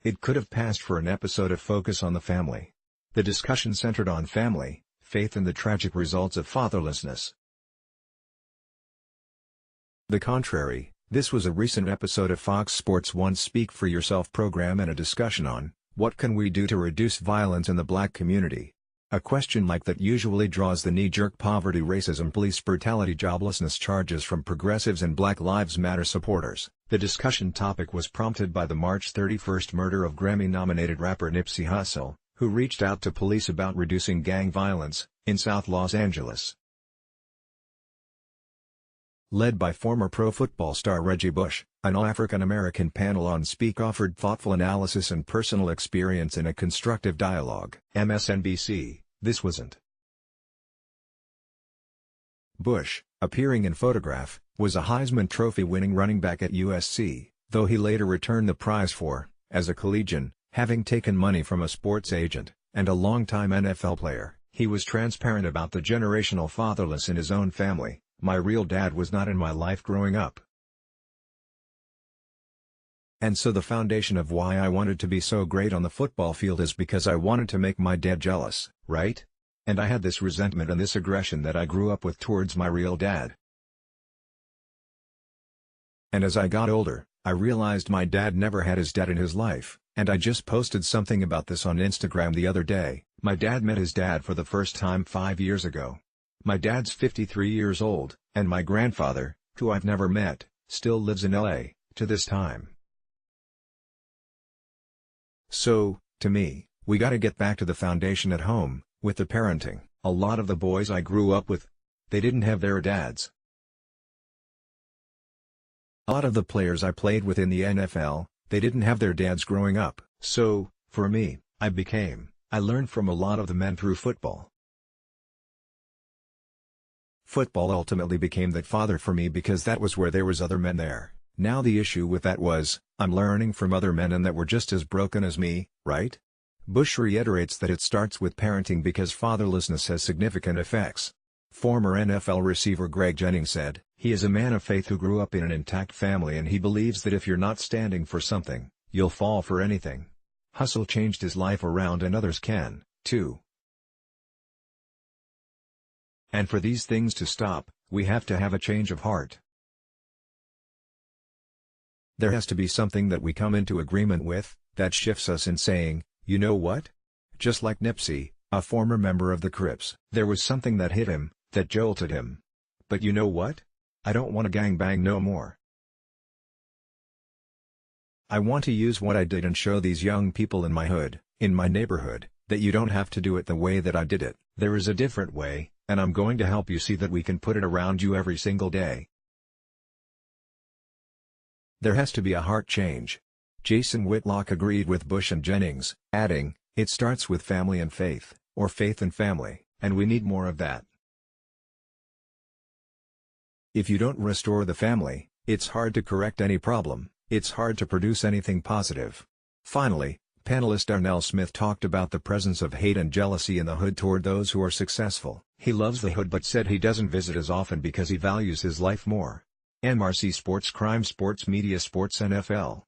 It could have passed for an episode of Focus on the Family. The discussion centered on family, faith and the tragic results of fatherlessness. The contrary, this was a recent episode of Fox Sports' One Speak for Yourself program and a discussion on, what can we do to reduce violence in the black community? A question like that usually draws the knee-jerk poverty, racism, police brutality, joblessness charges from progressives and Black Lives Matter supporters. The discussion topic was prompted by the March 31st murder of Grammy-nominated rapper Nipsey Hussle, who reached out to police about reducing gang violence in South Los Angeles. Led by former pro football star Reggie Bush, an African-American panel on Speak offered thoughtful analysis and personal experience in a constructive dialogue. MSNBC, this wasn't. Bush, appearing in photograph, was a Heisman Trophy-winning running back at USC, though he later returned the prize for, as a collegian, having taken money from a sports agent, and a longtime NFL player. He was transparent about the generational fatherless in his own family. My real dad was not in my life growing up. And so the foundation of why I wanted to be so great on the football field is because I wanted to make my dad jealous, right? And I had this resentment and this aggression that I grew up with towards my real dad. And as I got older, I realized my dad never had his dad in his life, and I just posted something about this on Instagram the other day. My dad met his dad for the first time 5 years ago. My dad's 53 years old, and my grandfather, who I've never met, still lives in LA, to this time. So, to me, we gotta get back to the foundation at home, with the parenting. A lot of the boys I grew up with, they didn't have their dads. A lot of the players I played with in the NFL, they didn't have their dads growing up. So, for me, I learned from a lot of the men through football. Football ultimately became that father for me because that was where there was other men there. Now the issue with that was, I'm learning from other men and that were just as broken as me, right? Bush reiterates that it starts with parenting because fatherlessness has significant effects. Former NFL receiver Greg Jennings said, he is a man of faith who grew up in an intact family and he believes that if you're not standing for something, you'll fall for anything. Hussle changed his life around and others can, too. And for these things to stop, we have to have a change of heart. There has to be something that we come into agreement with, that shifts us in saying, you know what? Just like Nipsey, a former member of the Crips. There was something that hit him, that jolted him. But you know what? I don't want to gangbang no more. I want to use what I did and show these young people in my hood, in my neighborhood, that you don't have to do it the way that I did it. There is a different way. And I'm going to help you see that we can put it around you every single day. There has to be a heart change. Jason Whitlock agreed with Bush and Jennings, adding, it starts with family and faith, or faith and family, and we need more of that. If you don't restore the family, it's hard to correct any problem, it's hard to produce anything positive. Finally, panelist Darnell Smith talked about the presence of hate and jealousy in the hood toward those who are successful. He loves the hood but said he doesn't visit as often because he values his life more. MRC Sports Crime Sports Media Sports NFL